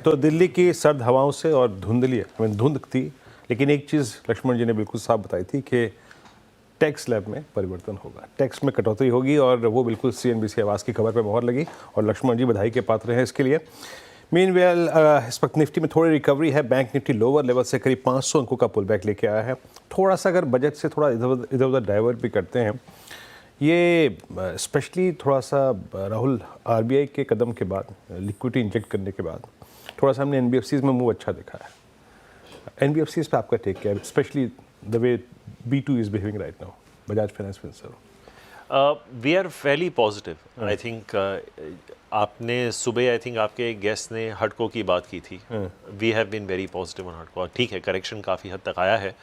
तो दिल्ली की सर्द हवाओं से और धुंध थी, लेकिन एक चीज़ लक्ष्मण जी ने बिल्कुल साफ बताई थी कि टैक्स स्लैब में परिवर्तन होगा, टैक्स में कटौती होगी, और वो बिल्कुल CNBC आवाज़ की खबर पे मोहर लगी और लक्ष्मण जी बधाई के पात्र हैं इसके लिए। मीनवेल इस वक्त निफ्टी में थोड़ी रिकवरी है, बैंक निफ्टी लोअर लेवल से करीब 500 अंकों का पुल बैक लेके आया है। थोड़ा सा अगर बजट से थोड़ा इधर उधर डाइवर्ट भी करते हैं, ये स्पेशली थोड़ा सा राहुल RBI के कदम के बाद, लिक्विडिटी इंजेक्ट करने के बाद थोड़ा सा हमने NBFCs में मूव अच्छा देखा है। NBFCs पे आपका टेक क्या है, specially the way B2 is behaving right now, Bajaj finance Finserv? We are fairly positive. I think आपने सुबह आई थिंक आपके गेस्ट ने हडको की बात की थी। We have been very positive on हडको। ठीक है, करेक्शन काफ़ी हद तक आया है,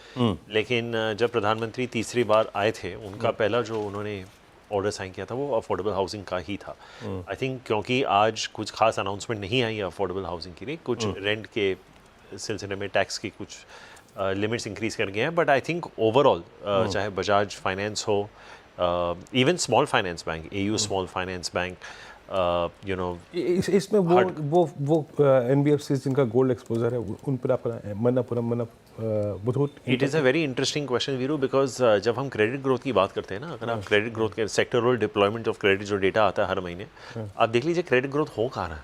लेकिन जब प्रधानमंत्री तीसरी बार आए थे, उनका पहला जो उन्होंने ऑर्डर साइन किया था वो अफोर्डेबल हाउसिंग का ही था। आई थिंक क्योंकि आज कुछ खास अनाउंसमेंट नहीं आई है अफोर्डेबल हाउसिंग के लिए, कुछ रेंट के सिलसिले में टैक्स की कुछ लिमिट्स इंक्रीज कर गए हैं, बट आई थिंक ओवरऑल चाहे बजाज फाइनेंस हो, even small finance bank, AU small finance bank, you know, इसमें वो NBFCs जिनका गोल्ड एक्सपोजर है उन पर आपका Manappuram Muthoot. It is a very interesting question Veeru, because जब हम क्रेडिट ग्रोथ की बात करते हैं ना, अगर आप क्रेडिट ग्रोथ के सेक्टरल डिप्लॉयमेंट ऑफ क्रेडिट जो डेटा आता है हर महीने, आप देख लीजिए क्रेडिट ग्रोथ हो कहाँ रहा है।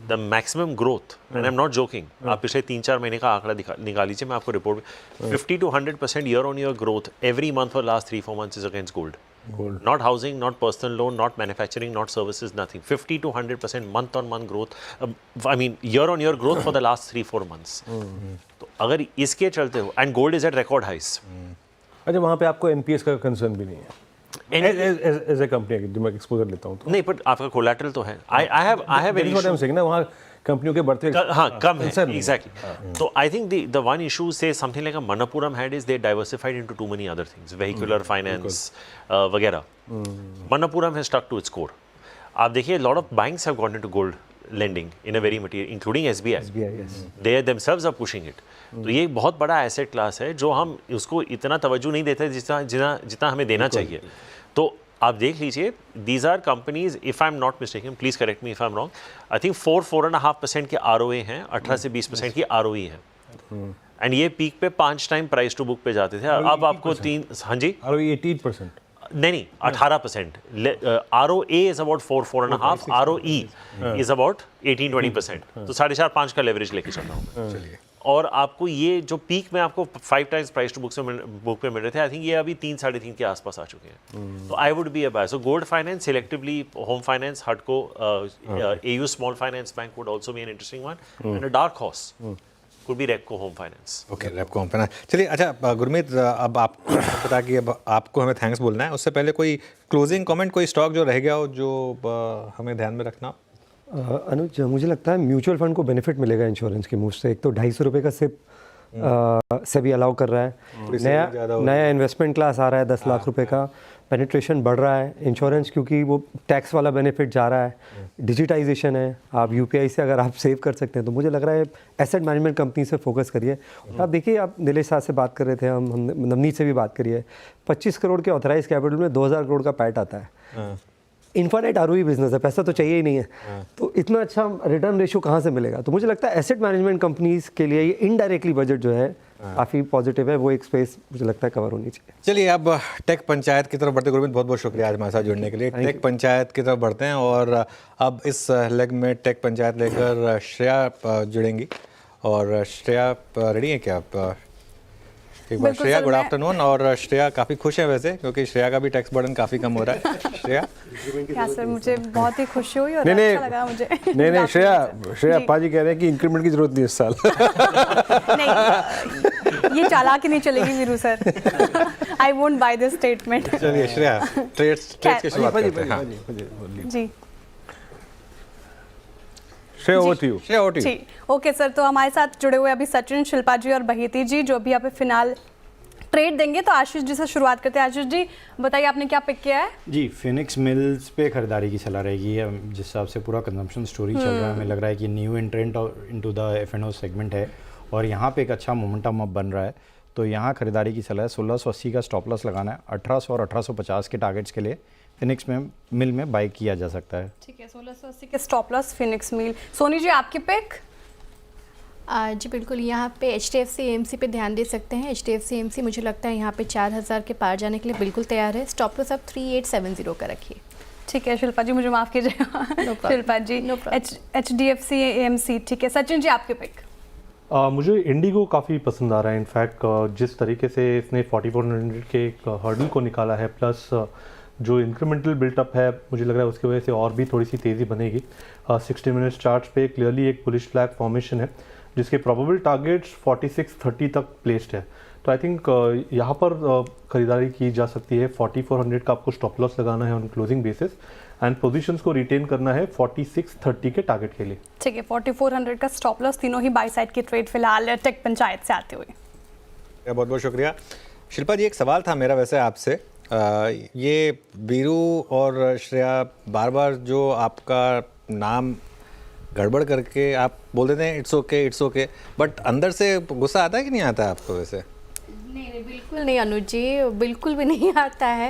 The maximum growth, and I am not joking, आप पिछले 3-4 महीने का आंकड़ा निकाल लीजिए, मैं आपको report 50 to 100% year on year growth every month for last 3-4 months is against gold. Not housing, not personal loan, not manufacturing, not services, nothing. 50 to 100% month on month growth. I mean year on year growth for the last 3-4 months. तो अगर इसके चलते हो, and gold is at record highs. अच्छा, वहाँ पे आपको NPS का कंसर्न भी नहीं है एज ए कंपनी, जब मैं एक्सपोजर लेता हूँ तो? नहीं, पर आपका कोलैटरल तो है। I have very ना वहाँ कंपनियों के बढ़ते हाँ कम है, एग्जैक्टली। तो I think the one issue से something like Manappuram had is they diversified into too many other things, vehicular finance वगैरह। Manappuram has stuck to its core. आप देखिए, lot of banks have got into gold lending in a very material, including SBI. yes. They themselves are pushing it. तो ये एक बहुत बड़ा asset class है जो हम उसको इतना तवज्जो नहीं देते जितना हमें देना चाहिए। तो आप देख लीजिए, these are companies, if I am not mistaken, please correct me if I am wrong, I think 4-4.5% के ROA हैं, 18 से 20% की ROE है, एंड ये पीक पे 5 टाइम प्राइस टू बुक पे जाते थे। अब आपको 3, हाँ जी, ROE 18%, नहीं 18%। ROA is about 4-4.5, ROE is about 18-20%। तो 4.5-5 का लेवरेज लेके चल रहा हूँ। चलिए, और आपको ये जो पीक में आपको 5 टाइम्स प्राइस टू बुक पे मिल रहे थे, आई थिंक ये अभी 3-3.5 के आसपास आ चुके हैं। तो I would be a buy. So gold finance, selectively home finance, हडको, AU small finance bank would also be an interesting one, and a dark horse could be Repco home finance. Okay, Repco home finance. चलिए, अच्छा गुरमीत, अब आप बता कि अब आपको हमें थैंक्स बोलना है, उससे पहले कोई क्लोजिंग कमेंट, कोई स्टॉक जो रह गया हो जो हमें ध्यान में रखना? अनुज, मुझे लगता है म्यूचुअल फंड को बेनिफिट मिलेगा इंश्योरेंस के मूव से। एक तो 250 रुपये का सिप से भी अलाउ कर रहा है, नया इन्वेस्टमेंट क्लास आ रहा है 10 लाख रुपए का, पेनिट्रेशन बढ़ रहा है इंश्योरेंस, क्योंकि वो टैक्स वाला बेनिफिट जा रहा है, डिजिटाइजेशन है, आप UPI से अगर आप सेव कर सकते हैं, तो मुझे लग रहा है एसेट मैनेजमेंट कंपनी से फोकस करिए। आप देखिए, आप नीलेश साहब से बात कर रहे थे, हम नवनीत से भी बात करिए, 25 करोड़ के ऑथराइज कैपिटल में 2000 करोड़ का पैट आता है। इन्फाइनाइट ROE बिजनेस है, पैसा तो चाहिए ही नहीं है, तो इतना अच्छा रिटर्न रेशियो कहाँ से मिलेगा? तो मुझे लगता है एसेट मैनेजमेंट कंपनीज के लिए ये इनडायरेक्टली बजट जो है काफ़ी पॉजिटिव है, वो एक स्पेस मुझे लगता है कवर होनी चाहिए। चलिए, अब टेक पंचायत की तरफ बढ़ते। गुरमीत, बहुत बहुत शुक्रिया आज हमारे साथ जुड़ने के लिए। टेक पंचायत की तरफ बढ़ते हैं, और अब इस लेग में टेक पंचायत लेकर श्रेया जुड़ेंगी। और श्रेया रेडी है क्या आप? एक बार श्रेया, गुड आफ्टरनून। और श्रेया काफ़ी खुश है वैसे, क्योंकि श्रेया का भी टैक्स बर्डन काफ़ी कम हो रहा है। श्रेया, क्या सर, मुझे बहुत ही खुशी हुई और अच्छा लगा मुझे। नहीं, श्रेया पाजी कह रहे हैं कि इंक्रीमेंट की जरूरत नहीं इस साल। नहीं, ये चालाकी नहीं चलेगी Veeru sir. I won't by this statement. चलिए श्रेया, ट्रेड्स की शुरुआत करते हैं। जी, श्रेया, ओके सर। तो हमारे साथ जुड़े हुए अभी सचिन, शिल्पा जी और बहीती जी, जो भी यहाँ पे फिलहाल ट्रेड देंगे। तो आशीष जी से शुरुआत करते हैं। आशीष जी, बताइए आपने क्या पिक किया है? जी, फिनिक्स मिल्स पे खरीदारी की सलाह रहेगी। जिस हिसाब से पूरा कंजम्पशन स्टोरी चल रहा है, हमें लग रहा है कि new एंट्रेंट into the F&O segment है, और यहाँ पे एक अच्छा मोमेंटम अब बन रहा है, तो यहाँ खरीदारी की सलाह है। 1680 का स्टॉप लॉस लगाना है, 1800 और 1850 के टारगेट्स के लिए फिनिक्स में मिल में बाई किया जा सकता है। ठीक है, 1680 के स्टॉप लॉस फिनिक्स मिल। सोनी जी आपकी पिक? जी बिल्कुल, यहाँ पे HDFC AMC पे ध्यान दे सकते हैं। HDFC AMC मुझे लगता है यहाँ पे 4000 के पार जाने के लिए बिल्कुल तैयार है। स्टॉप लॉस आप 3870 का रखिए। ठीक है शिल्पा जी, मुझे माफ़ कीजिएगा। problem. शिल्पा जी No problem. HDFC AMC। ठीक है, सचिन जी आपकी पिक? मुझे इंडिगो काफ़ी पसंद आ रहा है। इनफैक्ट जिस तरीके से इसने 4400 के एक हर्डल को निकाला है, प्लस जो इंक्रीमेंटल बिल्टअप है, मुझे लग रहा है उसकी वजह से और भी थोड़ी सी तेज़ी बनेगी। 60 मिनट्स चार्ट पे क्लियरली एक बुलिश फ्लैग फॉर्मेशन है जिसके प्रोबेबल टारगेट्स 4630 तक प्लेस्ड है। तो आई थिंक यहाँ पर खरीदारी की जा सकती है। 4400 का आपको स्टॉप लॉस लगाना है on closing basis and positions को रिटेन करना है 4630 के टारगेट के लिए। ठीक है, 4400 का स्टॉप लॉस, तीनों ही बाई साइड की ट्रेड फिलहाल टेक पंचायत से आते हुए। बहुत बहुत शुक्रिया शिल्पा जी। एक सवाल था मेरा वैसे आपसे, ये वीरू और श्रेया बार बार जो आपका नाम गड़बड़ करके आप बोल देते हैं इट्स ओके, बट अंदर से गुस्सा आता है कि नहीं आता आपको वैसे? नहीं, बिल्कुल नहीं अनुज जी, बिल्कुल भी नहीं आता है।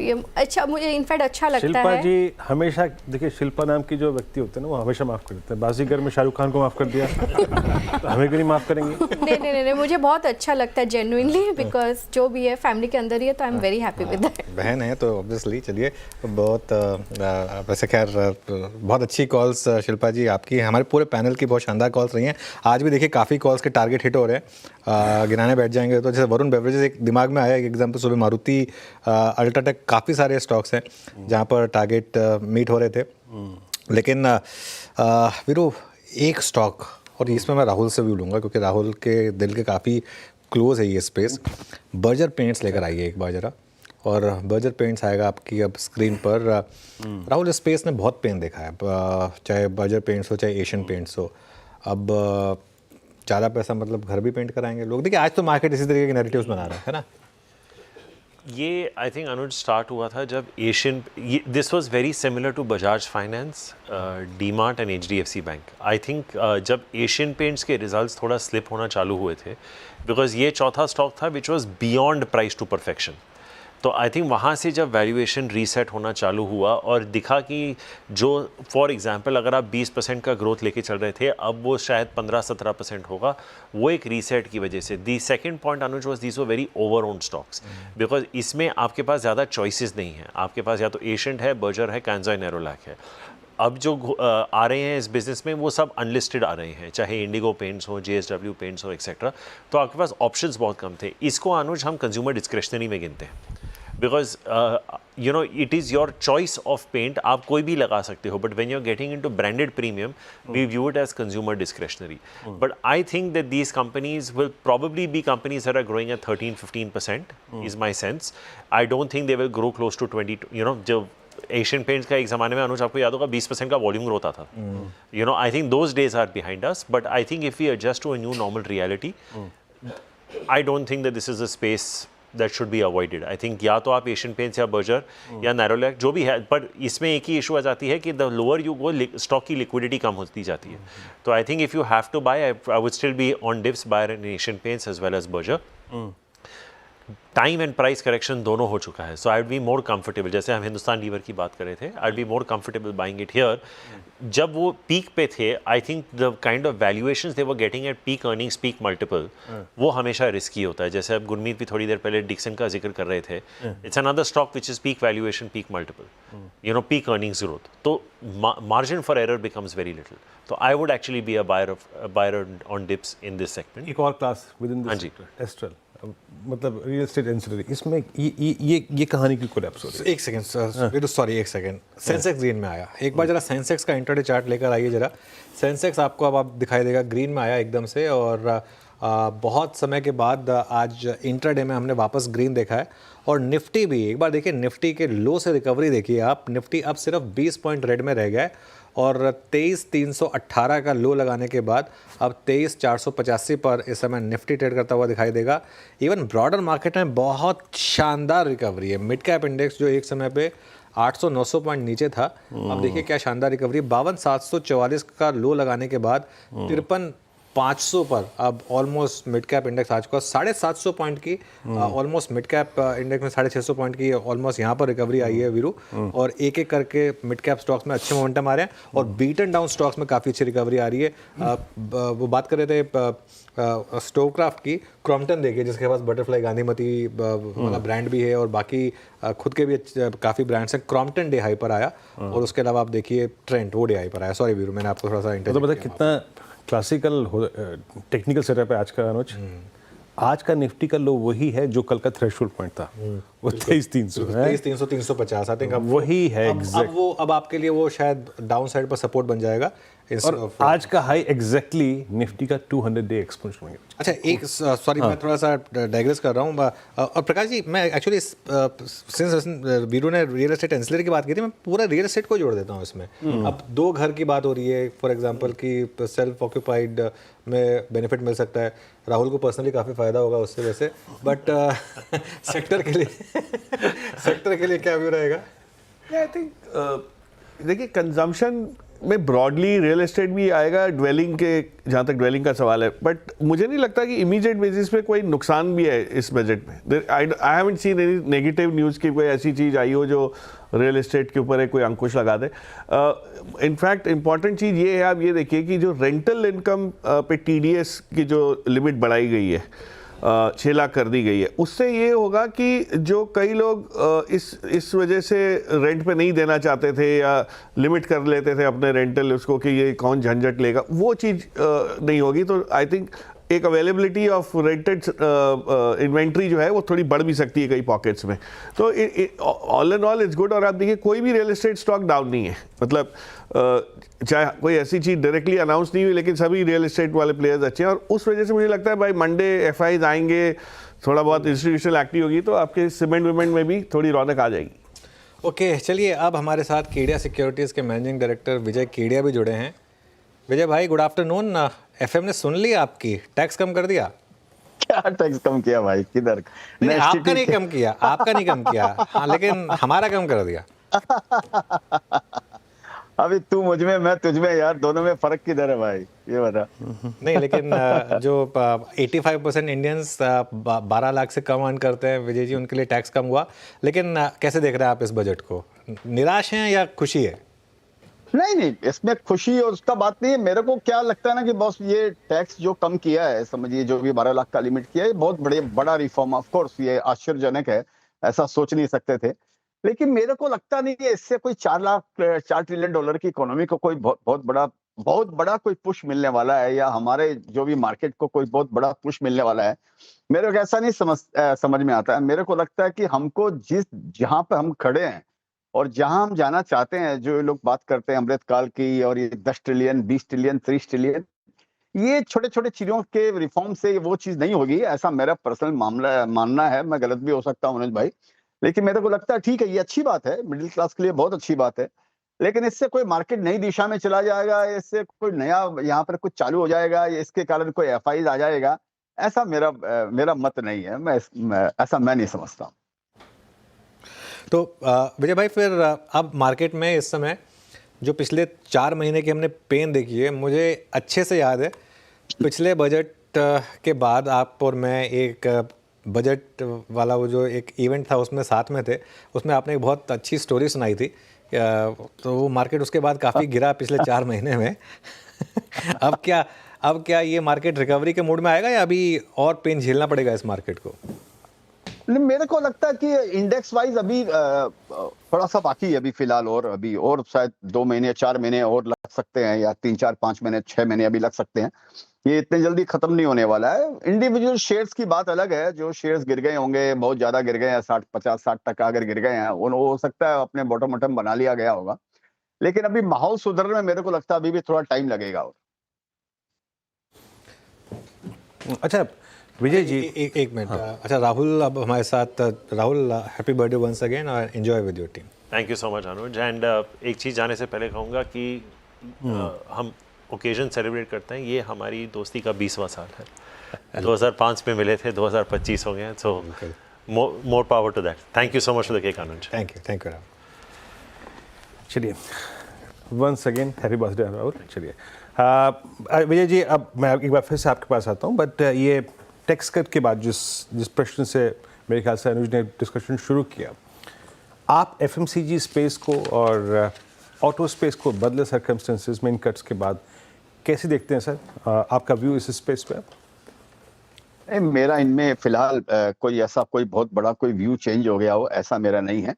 ये अच्छा, मुझे इनफैक्ट अच्छा लगता शिल्पा है। जी हमेशा, देखिए शिल्पा नाम की जो व्यक्ति होते हैं ना, वो हमेशा माफ़ कर देते हैं। बाजीगर में शाहरुख खान को माफ़ कर दिया तो हमें क्यों नहीं माफ़ करेंगे? नहीं, मुझे बहुत अच्छा लगता है जेन्युइनली, बिकॉज जो भी है फैमिली के अंदर ही है, तो I am very happy with that. बहन है तो ऑब्वियसली। चलिए, बहुत वैसे खैर बहुत अच्छी कॉल्स शिल्पा जी आपकी, हमारे पूरे पैनल की बहुत शानदार कॉल्स रही हैं। आज भी देखिए काफ़ी कॉल्स के टारगेट हिट हो रहे हैं। गिनाने बैठ जाएंगे तो जैसे वरुण बेवरेजेस एक दिमाग में आया, एक एग्जांपल सुबह मारुति, अल्ट्राटेक, काफ़ी सारे स्टॉक्स हैं जहाँ पर टारगेट मीट हो रहे थे। लेकिन वीरू एक स्टॉक, और इसमें मैं राहुल से भी लूँगा क्योंकि राहुल के दिल के काफ़ी क्लोज है ये स्पेस। बर्जर पेंट्स लेकर आइए एक बार जरा, और बर्जर पेंट्स आएगा आपकी अब स्क्रीन पर। राहुल, स्पेस ने बहुत पेन देखा है, चाहे बर्जर पेंट्स हो चाहे एशियन पेंट्स हो। अब ज़्यादा पैसा मतलब घर भी पेंट कराएंगे लोग। देखिए आज तो मार्केट इसी तरीके के नैरेटिव्स बना रहा है ना। ये आई थिंक अनुज स्टार्ट हुआ था जब Asian, this was very similar to Bajaj finance, DMart and HDFC bank. I think जब एशियन पेंट्स के रिजल्ट्स थोड़ा स्लिप होना चालू हुए थे, बिकॉज ये चौथा स्टॉक था which was beyond price to perfection. तो आई थिंक वहाँ से जब वैल्यूएशन रीसेट होना चालू हुआ और दिखा कि जो फॉर एग्जांपल अगर आप 20% का ग्रोथ लेके चल रहे थे, अब वो शायद 15-17% होगा, वो एक रीसेट की वजह से। The second point Anuj was these were very over owned stocks, because इसमें आपके पास ज़्यादा चॉइसेस नहीं है। आपके पास या तो एशियंट है, बर्जर है, कांजा नेरोलैक है। अब जो आ रहे हैं इस बिज़नेस में वो सब अनलिस्टेड आ रहे हैं, चाहे इंडिगो पेंट्स हो, JSW पेंट्स हो, एक्सेट्रा। तो आपके पास ऑप्शंस बहुत कम थे। इसको अनुज हम कंज्यूमर डिस्क्रिशनरी में गिनते हैं, because you know it is your choice of paint, आप कोई भी लगा सकते हो, but when you are getting into branded premium we view it as consumer discretionary. But I think that these companies will probably be companies that are growing at 13-15% is my sense. I don't think they will grow close to 20, you know, जो Asian paints का एक ज़माने में अनुज आपको याद होगा 20% का volume growth आता था। You know I think those days are behind us, but I think if we adjust to a new normal reality, I don't think that this is a space that should be avoided. I think या तो आप Asian paints या Berger या नैरोलैक जो भी है, पर इसमें एक ही इशू आ जाती है कि the lower you go stock की लिक्विडिटी कम होती जाती है। तो I think if you have to buy, I would still be on dips buyer in Asian Paints as well as Berger. Time and price correction दोनों हो चुका है, so I would be more comfortable. जैसे हम Hindustan lever की बात कर रहे थे, I would be more comfortable buying it here. जब वो पीक पे थे, आई think the kind of valuations they were getting at peak earnings, peak multiple, वो हमेशा रिस्की होता है। जैसे अब गुरमीत भी थोड़ी देर पहले डिक्सन का जिक्र कर रहे थे, it's another stock which is peak valuation, peak multiple, you know, peak earnings growth, तो margin for error becomes very little. तो I would actually be a buyer on dips in this segment. एक और class within this sector, Astral, मतलब real estate ancillary, इसमें ये कहानी की collapse हो रही है। एक सेकंड सॉरी, एक सेकंड। सेंसेक्स ग्रीन में आया, एक बार जरा सेंसेक्स का इंट्राडे चार्ट लेकर आइए जरा। सेंसेक्स आपको अब आप दिखाई देगा ग्रीन में आया एकदम से, और बहुत समय के बाद आज इंट्राडे में हमने वापस ग्रीन देखा है। और निफ्टी भी एक बार देखिए, निफ्टी के लो से रिकवरी देखिए आप। निफ्टी अब सिर्फ 20 पॉइंट रेड में रह गया है, और 23,318 का लो लगाने के बाद अब 23,485 पर इस समय निफ्टी ट्रेड करता हुआ दिखाई देगा। इवन ब्रॉडर मार्केट में बहुत शानदार रिकवरी है। मिड कैप इंडेक्स जो एक समय पे 800-900 पॉइंट नीचे था, अब देखिए क्या शानदार रिकवरी। 52,744 का लो लगाने के बाद 500 पर अब ऑलमोस्ट मिड कैप इंडेक्स आ चुका है, 750 पॉइंट की ऑलमोस्ट मिड कैप इंडेक्स में 650 पॉइंट की ऑलमोस्ट यहाँ पर रिकवरी आई है वीरू। और एक एक करके मिड कैप स्टॉक्स में अच्छे मोमेंटम आ रहे हैं और बीटन डाउन स्टॉक्स में काफ़ी अच्छी रिकवरी आ रही है। वो बात कर रहे थे स्टोवक्राफ्ट की, क्रॉम्पटन देखिए जिसके पास बटरफ्लाई गांधीमती वाला ब्रांड भी है और बाकी खुद के भी काफ़ी ब्रांड्स हैं। क्रॉम्पटन डे हाई पर आया और उसके अलावा आप देखिए ट्रेंट वो डे हाई पर आया। सॉरी वीरू मैंने आपको थोड़ा सा तो पता कितना क्लासिकल टेक्निकल सेटअप है आज का अनुज। आज का निफ्टी का लो वही है जो कल का थ्रेशोल्ड पॉइंट था, वो 23,300 है, 23,300 350 आई थिंक अब वही है अब वो अब आपके लिए वो शायद डाउन साइड पर सपोर्ट बन जाएगा। और आज का हाई एग्जैक्टली निफ्टी का 200 डे एक्सपोनेंशियल में। अच्छा एक सॉरी मैं थोड़ा सा डाइग्रेस कर रहा हूँ और प्रकाश जी मैं एक्चुअली सिंस वीरू ने रियल एस्टेट एंसिलरी की बात की थी, मैं पूरा रियल एस्टेट को जोड़ देता हूँ इसमें। अब 2 घर की बात हो रही है फॉर एग्जांपल कि सेल्फ ऑक्यूपाइड में बेनिफिट मिल सकता है, राहुल को पर्सनली काफ़ी फ़ायदा होगा उससे वैसे, बट सेक्टर के लिए क्या व्यू रहेगा? आई थिंक देखिए कंजम्पशन में ब्रॉडली रियल एस्टेट भी आएगा, ड्वेलिंग के जहाँ तक ड्वेलिंग का सवाल है, बट मुझे नहीं लगता कि इमीडिएट बेसिस पे कोई नुकसान भी है इस बजट में। I haven't seen any negative news की कोई ऐसी चीज़ आई हो जो रियल एस्टेट के ऊपर कोई अंकुश लगा दे। इनफैक्ट इंपॉर्टेंट चीज़ ये है, आप ये देखिए कि जो रेंटल इनकम पे TDS की जो लिमिट बढ़ाई गई है 6 लाख कर दी गई है, उससे ये होगा कि जो कई लोग इस वजह से रेंट पे नहीं देना चाहते थे या लिमिट कर लेते थे अपने रेंटल उसको कि ये कौन झंझट लेगा, वो चीज़ नहीं होगी। तो आई थिंक एक अवेलेबिलिटी ऑफ रेंटेड इन्वेंट्री जो है वो थोड़ी बढ़ भी सकती है कई पॉकेट्स में। तो all and all it's good. और आप देखिए कोई भी रियल एस्टेट स्टॉक डाउन नहीं है, मतलब चाहे कोई ऐसी चीज़ डायरेक्टली अनाउंस नहीं हुई लेकिन सभी रियल एस्टेट वाले प्लेयर्स अच्छे हैं और उस वजह से मुझे लगता है भाई मंडे FIs आएंगे, थोड़ा बहुत इंस्टीट्यूशनल एक्टिव होगी तो आपके सीमेंट विमेंट में भी थोड़ी रौनक आ जाएगी। ओके चलिए अब हमारे साथ केडिया सिक्योरिटीज़ के मैनेजिंग डायरेक्टर विजय केडिया भी जुड़े हैं। विजय भाई गुड आफ्टरनून। FM ने सुन ली आपकी, टैक्स कम कर दिया? क्या टैक्स कम किया भाई, किधर? नहीं आपका नहीं कम किया, आपका नहीं कम किया हाँ, लेकिन हमारा कम कर दिया। अभी तू मुझ में मैं तुझ में, यार दोनों में फर्क किधर है भाई ये बता। नहीं लेकिन जो 85% इंडियंस 12 लाख से कम अर्न करते हैं विजय जी, उनके लिए टैक्स कम हुआ, लेकिन कैसे देख रहे हैं आप इस बजट को? निराश हैं या खुशी है? नहीं इसमें खुशी और उसका बात नहीं है। मेरे को क्या लगता है ना कि बॉस ये टैक्स जो कम किया है, समझिए जो भी 12 लाख का लिमिट किया है, बहुत बड़ा रिफॉर्म। ऑफ कोर्स ये आश्चर्यजनक है, ऐसा सोच नहीं सकते थे, लेकिन मेरे को लगता नहीं है इससे कोई 4 ट्रिलियन डॉलर की इकोनॉमी को कोई बहुत बड़ा कोई पुश मिलने वाला है या हमारे जो भी मार्केट को कोई बहुत बड़ा पुश मिलने वाला है। मेरे को ऐसा नहीं समझ में आता है। मेरे को लगता है कि हमको जहां पे हम खड़े हैं और जहां हम जाना चाहते हैं, जो लोग बात करते हैं अमृतकाल की और ये 10 ट्रिलियन 20 ट्रिलियन 30 ट्रिलियन, ये छोटे छोटे चीजों के रिफॉर्म से वो चीज नहीं होगी, ऐसा मेरा पर्सनल मानना है। मैं गलत भी हो सकता हूँ मनोज भाई, लेकिन मेरे को लगता है ठीक है, ये अच्छी बात है, मिडिल क्लास के लिए बहुत अच्छी बात है, लेकिन इससे कोई मार्केट नई दिशा में चला जाएगा, इससे कोई नया यहाँ पर कुछ चालू हो जाएगा, इसके कारण कोई FIs आ जाएगा, ऐसा मेरा मत नहीं है। ऐसा मैं नहीं समझता। तो विजय भाई फिर अब मार्केट में इस समय जो पिछले 4 महीने की हमने पेन देखी है, मुझे अच्छे से याद है पिछले बजट के बाद आप और मैं एक बजट वाला वो जो एक इवेंट था उसमें साथ में थे, उसमें आपने एक बहुत अच्छी स्टोरी सुनाई थी। तो वो मार्केट उसके बाद काफ़ी गिरा पिछले 4 महीने में। अब क्या ये मार्केट रिकवरी के मूड में आएगा या अभी और पेन झेलना पड़ेगा इस मार्केट को? मेरे को लगता है कि इंडेक्स वाइज अभी थोड़ा सा बाकी है अभी फिलहाल, और शायद 2 महीने 4 महीने और लग सकते हैं, या 3 4 5 महीने 6 महीने अभी लग सकते हैं। ये इतने जल्दी खत्म नहीं होने वाला है। इंडिविजुअल शेयर्स की बात अलग है, जो शेयर्स गिर गए होंगे, बहुत ज्यादा गिर गए हैं, 50-60% अगर गिर गए हैं, हो सकता है अपने बॉटम वॉटम बना लिया गया होगा, लेकिन अभी माहौल सुधरने में मेरे को लगता है अभी भी थोड़ा टाइम लगेगा। और अच्छा विजय जी एक मिनट। अच्छा राहुल अब हमारे साथ। Rahul happy birthday once again और enjoy with your team. Thank you so much Anuj. And एक चीज़ जाने से पहले कहूँगा कि हम ओकेजन सेलिब्रेट करते हैं, ये हमारी दोस्ती का 20वां साल है। 2005 में मिले थे, 2025 हो गए, so more power to that. Thank you so much for the cake Anuj. Thank you Rahul. चलिए once again happy birthday Rahul. चलिए विजय जी, अब मैं एक बार फिर से आपके पास आता हूँ, बट ये टैक्स कट के बाद जिस प्रश्न से मेरे ख्याल से अनुज ने डिस्कशन शुरू किया, आप एफएमसीजी स्पेस को और ऑटो स्पेस को बदले सर्कमस्टेंसेस में इन कट्स के बाद कैसे देखते हैं सर? आपका व्यू इस स्पेस पे? मेरा इनमें फिलहाल कोई ऐसा कोई बहुत बड़ा कोई व्यू चेंज हो गया हो ऐसा मेरा नहीं है।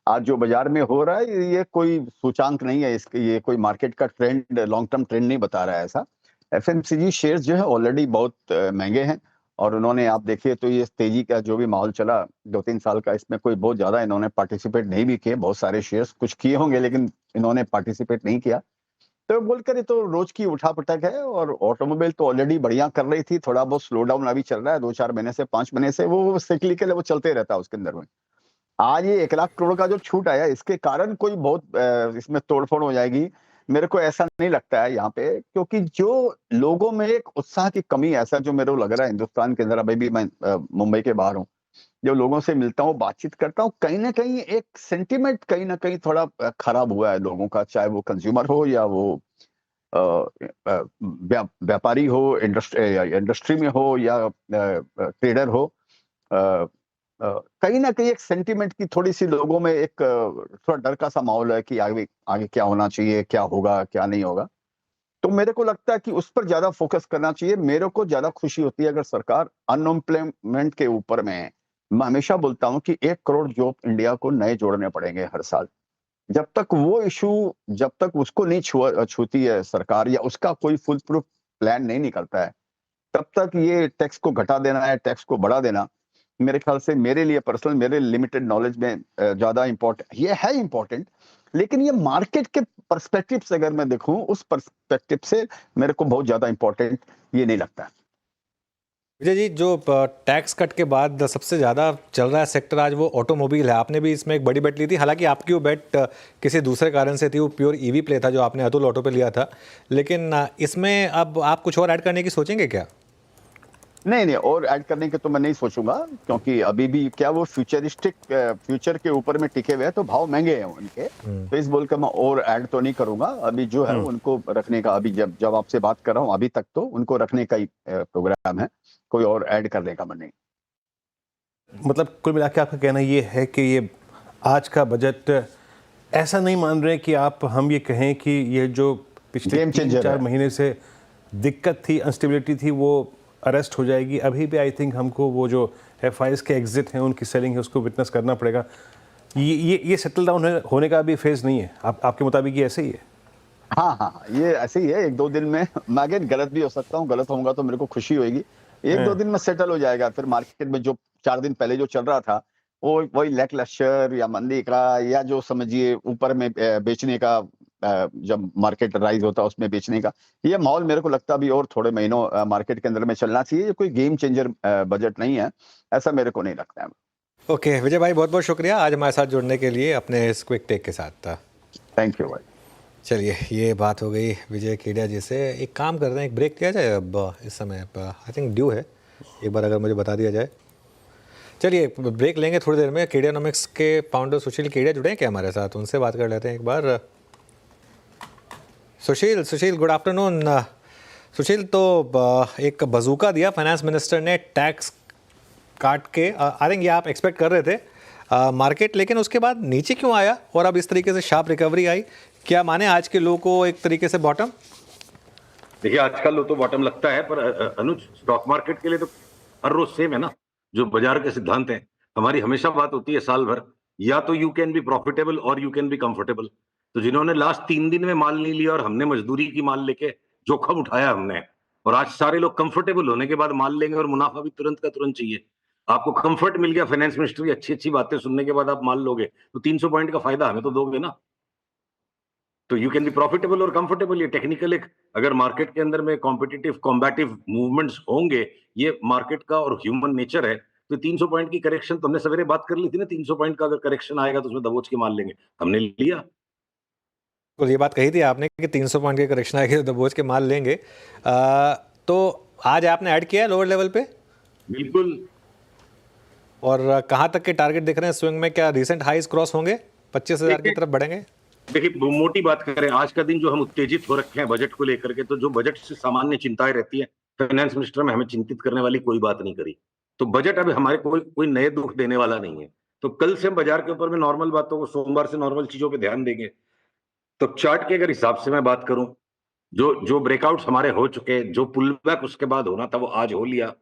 आज जो बाजार में हो रहा है ये कोई सूचांक नहीं है, इसके ये कोई मार्केट का ट्रेंड, लॉन्ग टर्म ट्रेंड नहीं बता रहा है ऐसा। एफएमसीजी शेयर्स जो है ऑलरेडी बहुत महंगे हैं और उन्होंने, आप देखिए तो ये तेजी का जो भी माहौल चला 2-3 साल का, इसमें कोई बहुत ज्यादा इन्होंने पार्टिसिपेट नहीं भी किए। बहुत सारे शेयर्स कुछ किए होंगे लेकिन इन्होंने पार्टिसिपेट नहीं किया। तो बोलकर ये तो रोज की उठापटक है। और ऑटोमोबाइल तो ऑलरेडी बढ़िया कर रही थी, थोड़ा बहुत स्लो डाउन अभी चल रहा है 2-4 महीने से, 5 महीने से, वो साइक्लिकल है, वो चलते रहता है उसके अंदर में। आज ये 1 लाख करोड़ का जो छूट आया, इसके कारण कोई बहुत इसमें तोड़फोड़ हो जाएगी, मेरे को ऐसा नहीं लगता है यहाँ पे। क्योंकि जो लोगों में एक उत्साह की कमी है, ऐसा जो मेरे को लग रहा है हिंदुस्तान के अंदर, अभी भी मैं मुंबई के बाहर हूँ, जो लोगों से मिलता हूँ, बातचीत करता हूँ, कहीं ना कहीं एक सेंटिमेंट कहीं ना कहीं थोड़ा खराब हुआ है लोगों का, चाहे वो कंज्यूमर हो या वो व्यापारी हो, इंडस्ट्री में हो या ट्रेडर हो। कहीं ना कहीं एक सेंटिमेंट की थोड़ी सी लोगों में एक थोड़ा डर का सा माहौल है कि आगे आगे क्या होना चाहिए, क्या होगा क्या नहीं होगा। तो मेरे को लगता है कि उस पर ज्यादा फोकस करना चाहिए। मेरे को ज्यादा खुशी होती है अगर सरकार अनएम्प्लॉयमेंट के ऊपर में है। मैं हमेशा बोलता हूं कि 1 करोड़ जॉब इंडिया को नए जोड़ने पड़ेंगे हर साल। जब तक वो इशू, जब तक उसको नहीं छूती है सरकार या उसका कोई फुल प्रूफ प्लान नहीं निकलता है, तब तक ये टैक्स को घटा देना है, टैक्स को बढ़ा देना, मेरे ख्याल से, मेरे लिए पर्सनल, मेरे लिमिटेड नॉलेज में ज्यादा इम्पोर्टेंट, ये है इम्पोर्टेंट, लेकिन ये मार्केट के पर्सपेक्टिव से अगर मैं देखूं, उस पर्सपेक्टिव से मेरे को बहुत ज्यादा इम्पोर्टेंट ये नहीं लगता। विजय जी, जो टैक्स कट के बाद सबसे ज़्यादा चल रहा है सेक्टर आज, वो ऑटोमोबाइल है। आपने भी इसमें एक बड़ी बेट ली थी, हालांकि आपकी वो बेट किसी दूसरे कारण से थी, वो प्योर ईवी प्ले था जो आपने अतुल ऑटो पे लिया था, लेकिन इसमें अब आप कुछ और ऐड करने की सोचेंगे क्या? नहीं, और ऐड करने के तो मैं नहीं सोचूंगा, क्योंकि अभी भी क्या वो फ्यूचरिस्टिक फ्यूचर के ऊपर में टिके हुए हैं, तो भाव महंगे हैं उनके, तो इस बोल कर मैं और ऐड तो नहीं करूंगा। अभी जो है उनको रखने का, अभी जब आपसे बात कर रहा हूँ अभी तक तो उनको रखने का ही प्रोग्राम है, कोई और ऐड करने का मन नहीं। मतलब कुल मिला के आपका कहना ये है कि ये आज का बजट ऐसा नहीं मान रहे कि हम ये कहें कि ये जो पिछले 3-4 महीने से दिक्कत थी, अनस्टेबिलिटी थी, वो अरेस्ट हो जाएगी। अभी भी आई थिंक हमको वो जो एफआईएस के एग्जिट हैं, उनकी सेलिंग है, उसको विटनेस करना पड़ेगा। ये सेटल डाउन होने का अभी फेज नहीं है, आपके मुताबिक ये ऐसे ही है? हाँ, ये ऐसे ही है। 1-2 दिन में, मैं अगेन गलत भी हो सकता हूँ, गलत होऊंगा तो मेरे को खुशी होगी। 1-2 दिन में सेटल हो जाएगा। फिर मार्केट में जो 4 दिन पहले जो चल रहा था, वो वही लैकलस्टर या मंदी का, या जो समझिए ऊपर में बेचने का, जब मार्केट राइज होता है उसमें बेचने का, ये माहौल मेरे को लगता है अभी और थोड़े महीनों मार्केट के अंदर में चलना चाहिए। ये कोई गेम चेंजर बजट नहीं है, ऐसा मेरे को नहीं लगता है। ओके विजय भाई, बहुत बहुत शुक्रिया आज हमारे साथ जुड़ने के लिए अपने इस क्विक टेक के साथ। थैंक यू भाई। चलिए, ये बात हो गई विजय केडिया जी से। एक काम करते हैं, एक ब्रेक किया जाए अब, इस समय आई थिंक ड्यू है, एक बार अगर मुझे बता दिया जाए। चलिए ब्रेक लेंगे थोड़ी देर में। केडियानॉमिक्स के फाउंडर सुशील केडिया जुड़े हैं क्या हमारे साथ? उनसे बात कर लेते हैं एक बार। सुशील गुड आफ्टरनून। सुशील, तो एक बजूका दिया फाइनेंस मिनिस्टर ने टैक्स काट के, आई थिंक ये आप एक्सपेक्ट कर रहे थे मार्केट, लेकिन उसके बाद नीचे क्यों आया और अब इस तरीके से शार्प रिकवरी आई? क्या माने आज के लोगों को एक तरीके से बॉटम? देखिए, आजकल तो बॉटम लगता है, पर अनुज, स्टॉक मार्केट के लिए तो हर रोज सेम है ना, जो बाजार के सिद्धांत हैं। हमारी हमेशा बात होती है साल भर, या तो यू कैन बी प्रॉफिटेबल और यू कैन बी कंफर्टेबल। तो जिन्होंने लास्ट 3 दिन में माल नहीं लिया, और हमने मजदूरी की माल लेके जोखिम उठाया हमने, और आज सारे लोग कंफर्टेबल होने के बाद माल लेंगे और मुनाफा भी तुरंत का तुरंत चाहिए। आपको कंफर्ट मिल गया, फाइनेंस मिनिस्टर की अच्छी अच्छी बातें सुनने के बाद आप माल लोगे, तो 300 पॉइंट का फायदा हमें तो दोगे ना। तो यू कैन बी प्रॉफिटेबल और कंफर्टेबल। ये टेक्निकल एक, अगर मार्केट के अंदर में कॉम्पिटिटिव कॉम्बैटिव मूवमेंट्स होंगे, ये मार्केट का और ह्यूमन नेचर है। तो 300 पॉइंट की करेक्शन तो हमने सवेरे बात कर ली थी ना, 300 पॉइंट का अगर करेक्शन आएगा तो उसमें दबोच के माल लेंगे, हमने लिया। तो ये बात कही थी आपने कि 300 पॉइंट के करेक्शन आएगा तो दबोच के माल लेंगे। तो आज आपने ऐड किया है लोअर लेवल पे? बिल्कुल। और कहाँ तक के टारगेट दिख रहे हैं स्विंग में? क्या रिसेंट हाईज क्रॉस होंगे, 25,000 की तरफ बढ़ेंगे? देखिए मोटी बात करें, आज का दिन जो हम उत्तेजित हो रखे हैं बजट को लेकर के, तो जो बजट से सामान्य चिंताएं रहती है, फाइनेंस मिनिस्टर में हमें चिंतित करने वाली कोई बात नहीं करी। तो बजट अभी हमारे कोई नए दुख देने वाला नहीं है। तो कल से हम बाजार के ऊपर में नॉर्मल बातों को, सोमवार से नॉर्मल चीजों पे ध्यान देंगे। तो चार्ट के अगर हिसाब से मैं बात करूं, जो ब्रेकआउट्स हमारे हो चुके, जो पुल बैक उसके बाद होना था वो आज हो लिया,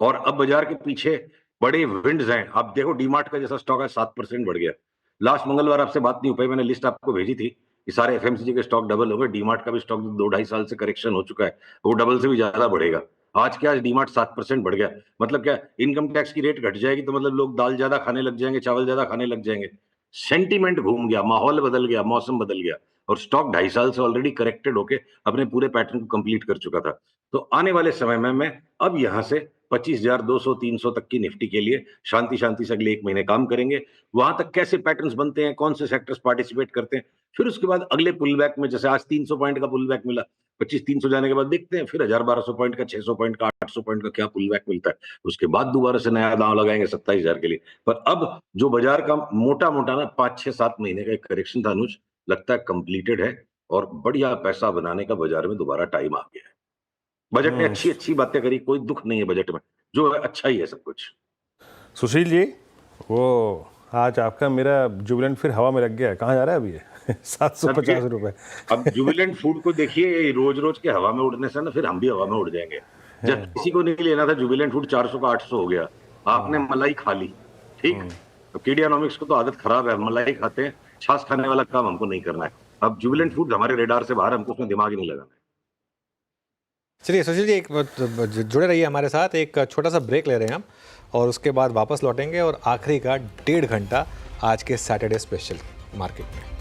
और अब बाजार के पीछे बड़े विंड्स हैं। आप देखो डीमार्ट का जैसा स्टॉक है 7% बढ़ गया। लास्ट मंगलवार आपसे बात नहीं हो पाई, मैंने लिस्ट आपको भेजी थी कि सारे एफएमसीजी के स्टॉक डबल हो गए। डीमार्ट का भी स्टॉक 2-2.5 साल से करेक्शन हो चुका है, वो डबल से भी ज्यादा बढ़ेगा। आज क्या, आज डीमार्ट 7% बढ़ गया। मतलब क्या, इनकम टैक्स की रेट घट जाएगी तो मतलब लोग दाल ज्यादा खाने लग जाएंगे, चावल ज्यादा खाने लग जाएंगे। सेंटीमेंट घूम गया, माहौल बदल गया, मौसम बदल गया, और स्टॉक 2.5 साल से ऑलरेडी करेक्टेड होके अपने पूरे पैटर्न को कंप्लीट कर चुका था। तो आने वाले समय में मैं अब यहां से 25,200-300 तक की निफ्टी के लिए शांति शांति से अगले 1 महीने काम करेंगे। वहां तक कैसे पैटर्न्स बनते हैं, कौन से सेक्टर्स पार्टिसिपेट करते हैं, फिर उसके बाद अगले पुल बैक में, जैसे आज 300 पॉइंट का पुल बैक मिला, 25-300 जाने के बाद देखते हैं फिर 1,000-1,200 पॉइंट का, 600 पॉइंट का, 800 पॉइंट का क्या पुल बैक मिलता है। उसके बाद दोबारा से नया दांव लगाएंगे 27,000 के लिए। पर अब जो बाजार का मोटा मोटा ना 5-6-7 महीने का एक करेक्शन था अनुज, लगता है कंप्लीटेड है, और बढ़िया पैसा बनाने का बाजार में दोबारा टाइम आ गया है। बजट ने अच्छी अच्छी बातें करी, कोई दुख नहीं है बजट में, जो है अच्छा ही है सब कुछ। सुशील जी, वो आज आपका मेरा जुबिलेंट फिर हवा में लग गया है, कहाँ जा रहा है अभी ये 750 रुपए। अब जुबिलेंट फूड को देखिए, रोज रोज के हवा में उड़ने से ना फिर हम भी हवा में उड़ जाएंगे। जब किसी को नहीं लेना था जुबिलेंट फूड 400 का 800 हो गया, आपने मलाई खा ली, ठीक। तो किडियानोमिक्स को तो आदत खराब है, मलाई खाते हैं, छाछ खाने वाला काम हमको नहीं करना है। अब जुबिलेंट फूड हमारे रेडार से बाहर, हमको उसमें दिमाग ही नहीं लगाना है। चलिए सुशील जी, एक जुड़े रहिए हमारे साथ, एक छोटा सा ब्रेक ले रहे हैं हम, और उसके बाद वापस लौटेंगे और आखिरी का 1.5 घंटा आज के सैटरडे स्पेशल मार्केट में।